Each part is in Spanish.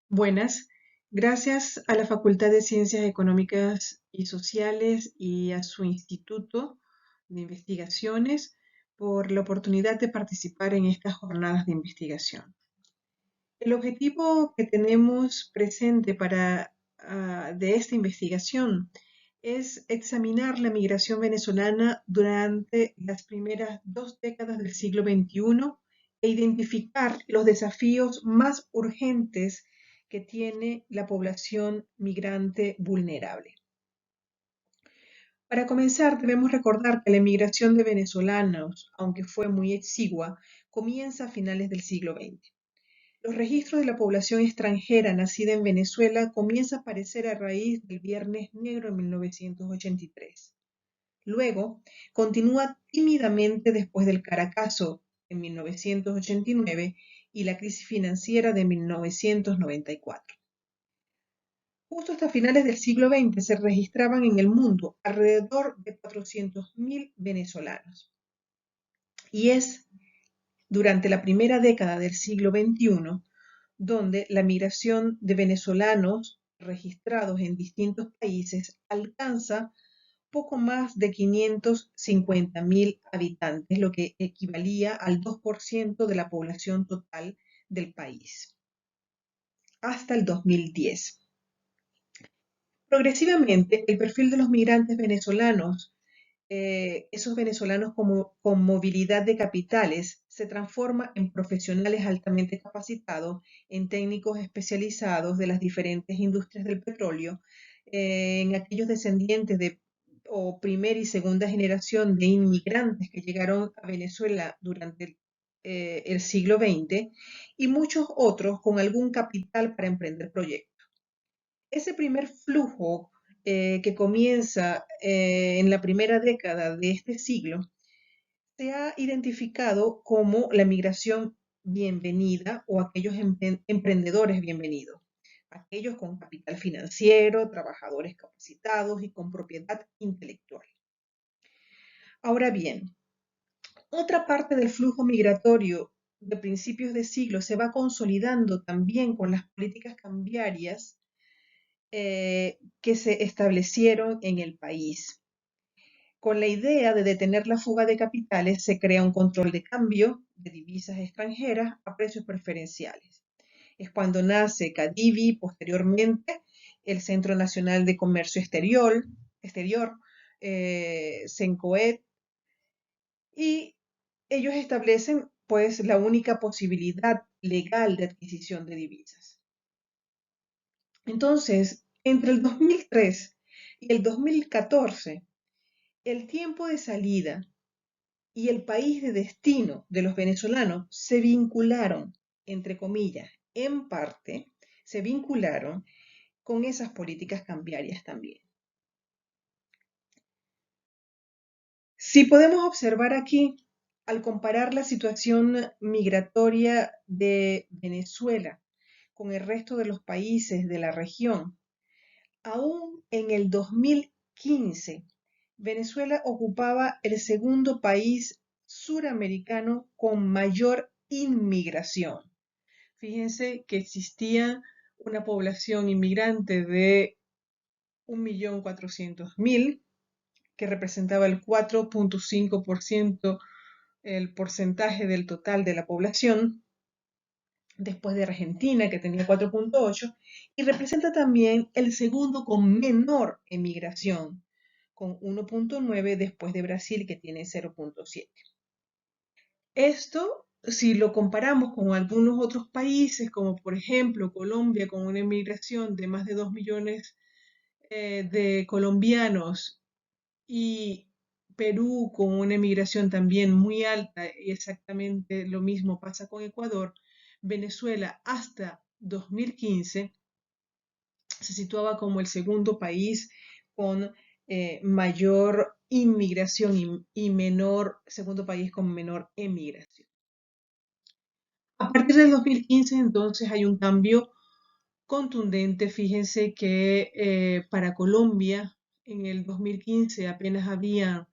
Buenas, gracias a la Facultad de Ciencias Económicas y Sociales y a su Instituto de Investigaciones por la oportunidad de participar en estas jornadas de investigación. El objetivo que tenemos presente de esta investigación es examinar la migración venezolana durante las primeras 2 décadas del siglo XXI e identificar los desafíos más urgentes que tiene la población migrante vulnerable. Para comenzar, debemos recordar que la emigración de venezolanos, aunque fue muy exigua, comienza a finales del siglo XX. Los registros de la población extranjera nacida en Venezuela comienza a aparecer a raíz del Viernes Negro en 1983. Luego, continúa tímidamente después del Caracazo en 1989 y la crisis financiera de 1994. Justo hasta finales del siglo XX se registraban en el mundo alrededor de 400.000 venezolanos. Y es durante la primera década del siglo XXI donde la migración de venezolanos registrados en distintos países alcanza poco más de 550.000 habitantes, lo que equivalía al 2% de la población total del país, hasta el 2010. Progresivamente, el perfil de los migrantes venezolanos, esos venezolanos con movilidad de capitales, se transforma en profesionales altamente capacitados, en técnicos especializados de las diferentes industrias del petróleo, en aquellos descendientes de o primera y segunda generación de inmigrantes que llegaron a Venezuela durante el siglo XX y muchos otros con algún capital para emprender proyectos. Ese primer flujo que comienza en la primera década de este siglo se ha identificado como la migración bienvenida o aquellos emprendedores bienvenidos, aquellos con capital financiero, trabajadores capacitados y con propiedad intelectual. Ahora bien, otra parte del flujo migratorio de principios de siglo se va consolidando también con las políticas cambiarias que se establecieron en el país. Con la idea de detener la fuga de capitales, se crea un control de cambio de divisas extranjeras a precios preferenciales. Es cuando nace CADIVI, posteriormente el Centro Nacional de Comercio Exterior CENCOED, y ellos establecen pues la única posibilidad legal de adquisición de divisas. Entonces, entre el 2003 y el 2014, el tiempo de salida y el país de destino de los venezolanos se vincularon, entre comillas, en parte, se vincularon con esas políticas cambiarias también. Si podemos observar aquí, al comparar la situación migratoria de Venezuela con el resto de los países de la región, aún en el 2015, Venezuela ocupaba el segundo país suramericano con mayor inmigración. Fíjense que existía una población inmigrante de 1.400.000, que representaba el 4.5% el porcentaje del total de la población, después de Argentina, que tenía 4.8, y representa también el segundo con menor emigración, con 1.9 después de Brasil, que tiene 0.7. Esto, si lo comparamos con algunos otros países, como por ejemplo Colombia, con una emigración de más de 2 millones de colombianos, y Perú con una emigración también muy alta, y exactamente lo mismo pasa con Ecuador, Venezuela hasta 2015 se situaba como el segundo país con mayor inmigración y menor, segundo país con menor emigración. A partir del 2015 entonces hay un cambio contundente. Fíjense que para Colombia en el 2015 apenas había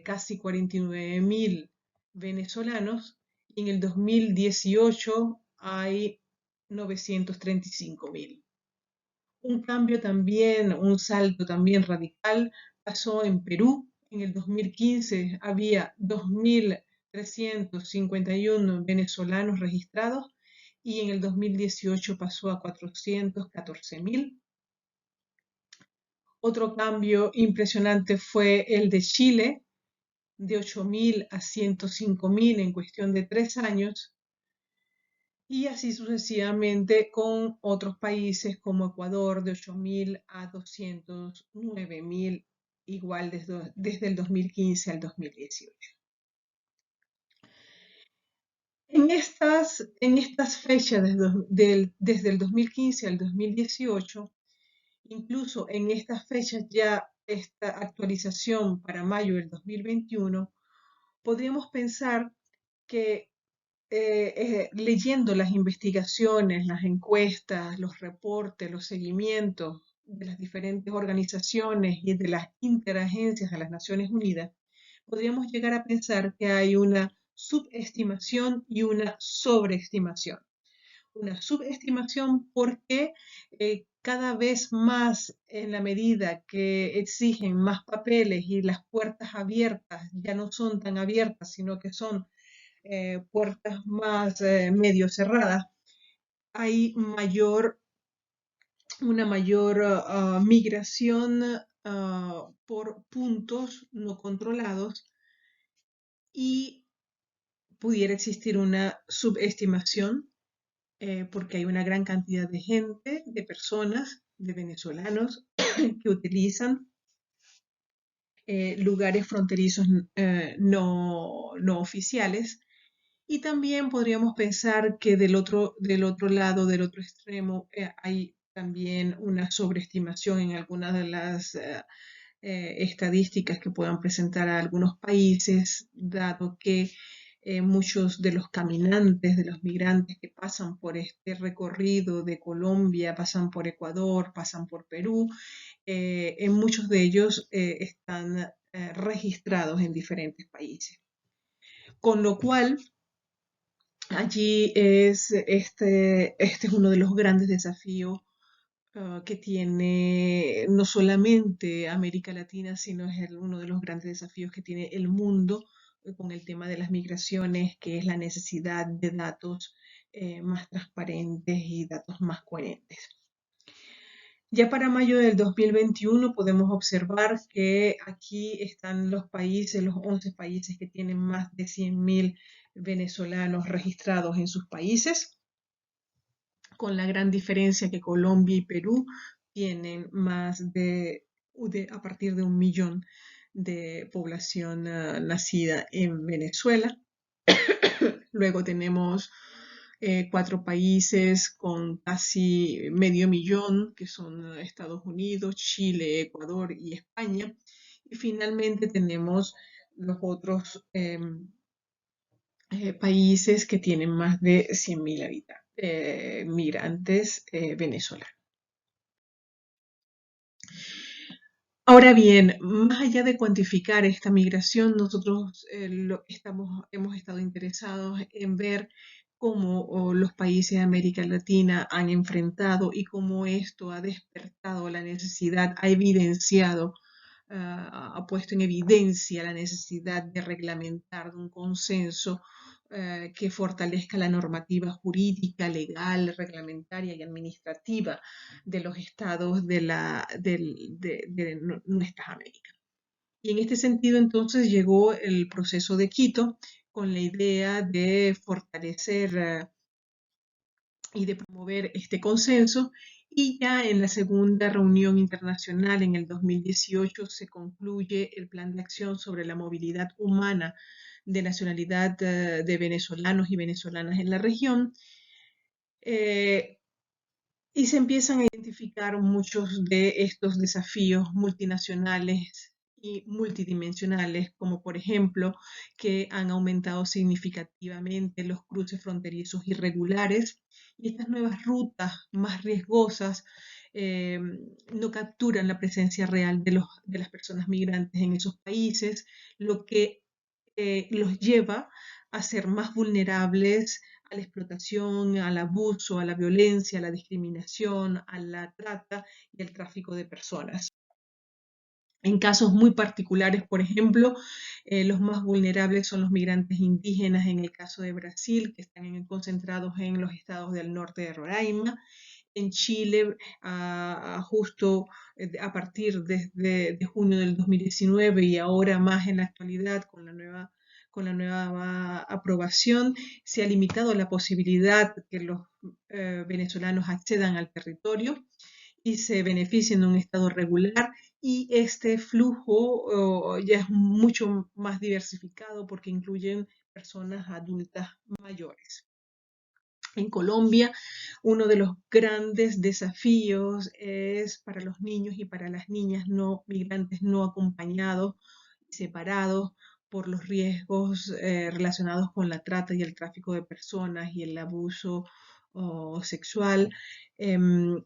casi 49.000 venezolanos y en el 2018 hay 935.000. Un cambio también, un salto también radical pasó en Perú. En el 2015 había 2.351 venezolanos registrados y en el 2018 pasó a 414.000. Otro cambio impresionante fue el de Chile, de 8.000 a 105.000 en cuestión de 3 años, y así sucesivamente con otros países como Ecuador, de 8.000 a 209.000, igual desde el 2015 al 2018. En estas fechas, desde el 2015 al 2018, incluso en estas fechas ya esta actualización para mayo del 2021, podríamos pensar que leyendo las investigaciones, las encuestas, los reportes, los seguimientos de las diferentes organizaciones y de las interagencias de las Naciones Unidas, podríamos llegar a pensar que hay una subestimación y una sobreestimación. Una subestimación porque cada vez más, en la medida que exigen más papeles y las puertas abiertas ya no son tan abiertas, sino que son puertas más medio cerradas, hay una mayor migración por puntos no controlados, y pudiera existir una subestimación porque hay una gran cantidad de gente, de personas, de venezolanos que utilizan lugares fronterizos no oficiales. Y también podríamos pensar que del otro lado, del otro extremo, hay también una sobreestimación en algunas de las estadísticas que puedan presentar a algunos países, dado que muchos de los caminantes, de los migrantes que pasan por este recorrido de Colombia, pasan por Ecuador, pasan por Perú, en muchos de ellos están registrados en diferentes países. Con lo cual, allí este es uno de los grandes desafíos que tiene no solamente América Latina, sino es uno de los grandes desafíos que tiene el mundo con el tema de las migraciones, que es la necesidad de datos más transparentes y datos más coherentes. Ya para mayo del 2021 podemos observar que aquí están los países, los 11 países que tienen más de 100.000 venezolanos registrados en sus países, con la gran diferencia que Colombia y Perú tienen más a partir de 1 millón de población nacida en Venezuela. Luego tenemos 4 países con casi medio millón, que son Estados Unidos, Chile, Ecuador y España. Y finalmente tenemos los otros países que tienen más de 100.000 habitantes, migrantes venezolanos. Ahora bien, más allá de cuantificar esta migración, nosotros hemos estado interesados en ver cómo los países de América Latina han enfrentado y cómo esto ha despertado la necesidad, ha evidenciado, ha puesto en evidencia la necesidad de reglamentar un consenso que fortalezca la normativa jurídica, legal, reglamentaria y administrativa de los estados de nuestras Américas. Y en este sentido, entonces, llegó el proceso de Quito con la idea de fortalecer y de promover este consenso. Y ya en la segunda reunión internacional en el 2018 se concluye el Plan de Acción sobre la Movilidad Humana de Nacionalidad de venezolanos y venezolanas en la región. Y se empiezan a identificar muchos de estos desafíos multinacionales y multidimensionales, como por ejemplo que han aumentado significativamente los cruces fronterizos irregulares, y estas nuevas rutas más riesgosas no capturan la presencia real de las personas migrantes en esos países, lo que los lleva a ser más vulnerables a la explotación, al abuso, a la violencia, a la discriminación, a la trata y al tráfico de personas. En casos muy particulares, por ejemplo, los más vulnerables son los migrantes indígenas en el caso de Brasil, que están concentrados en los estados del norte de Roraima. En Chile, justo a partir de junio del 2019 y ahora más en la actualidad con la nueva aprobación, se ha limitado la posibilidad que los venezolanos accedan al territorio y se beneficien de un estado regular, y este flujo ya es mucho más diversificado porque incluyen personas adultas mayores. En Colombia, uno de los grandes desafíos es para los niños y para las niñas no migrantes no acompañados, separados por los riesgos relacionados con la trata y el tráfico de personas y el abuso sexual.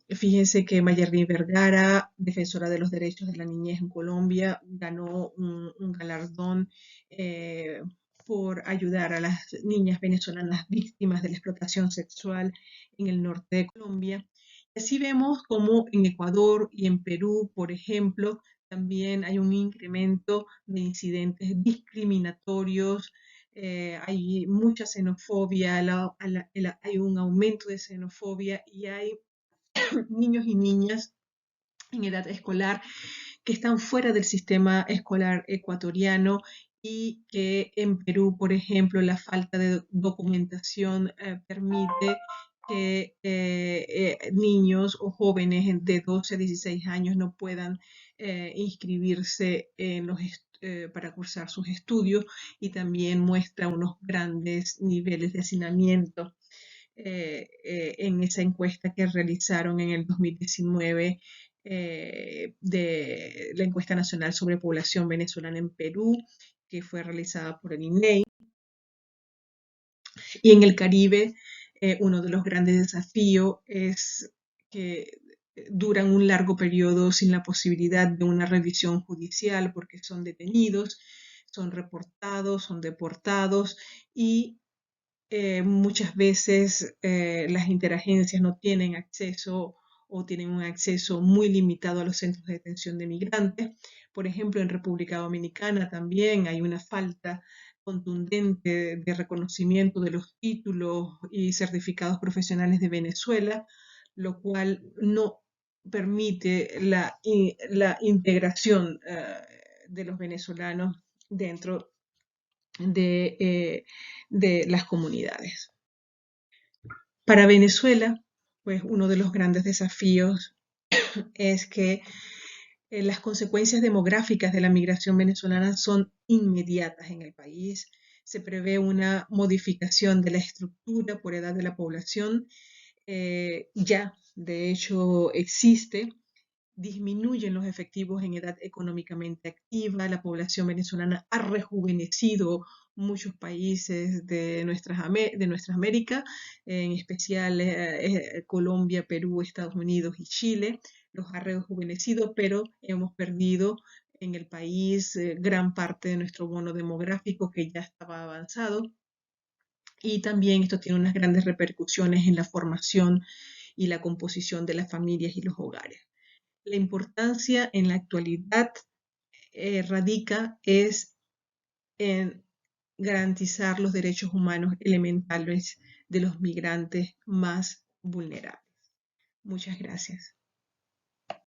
Fíjense que Mayerly Vergara, defensora de los derechos de la niñez en Colombia, ganó un galardón por ayudar a las niñas venezolanas víctimas de la explotación sexual en el norte de Colombia. Y así vemos como en Ecuador y en Perú, por ejemplo, también hay un incremento de incidentes discriminatorios, hay mucha xenofobia, hay un aumento de xenofobia y hay niños y niñas en edad escolar que están fuera del sistema escolar ecuatoriano y que en Perú, por ejemplo, la falta de documentación permite que niños o jóvenes de 12 a 16 años no puedan inscribirse en para cursar sus estudios, y también muestra unos grandes niveles de hacinamiento en esa encuesta que realizaron en el 2019 de la encuesta nacional sobre población venezolana en Perú, que fue realizada por el INEI. Y en el Caribe, uno de los grandes desafíos es que duran un largo periodo sin la posibilidad de una revisión judicial porque son detenidos, son reportados, son deportados, y muchas veces las interagencias no tienen acceso o tienen un acceso muy limitado a los centros de detención de migrantes. Por ejemplo, en República Dominicana también hay una falta contundente de reconocimiento de los títulos y certificados profesionales de Venezuela, lo cual no permite la integración de los venezolanos dentro de las comunidades. Para Venezuela, pues uno de los grandes desafíos es que las consecuencias demográficas de la migración venezolana son inmediatas en el país. Se prevé una modificación de la estructura por edad de la población. Ya, de hecho, existe. Disminuyen los efectivos en edad económicamente activa, la población venezolana ha rejuvenecido muchos países de nuestra América, en especial Colombia, Perú, Estados Unidos y Chile, los ha rejuvenecido, pero hemos perdido en el país gran parte de nuestro bono demográfico que ya estaba avanzado, y también esto tiene unas grandes repercusiones en la formación y la composición de las familias y los hogares. La importancia en la actualidad radica es en garantizar los derechos humanos elementales de los migrantes más vulnerables. Muchas gracias.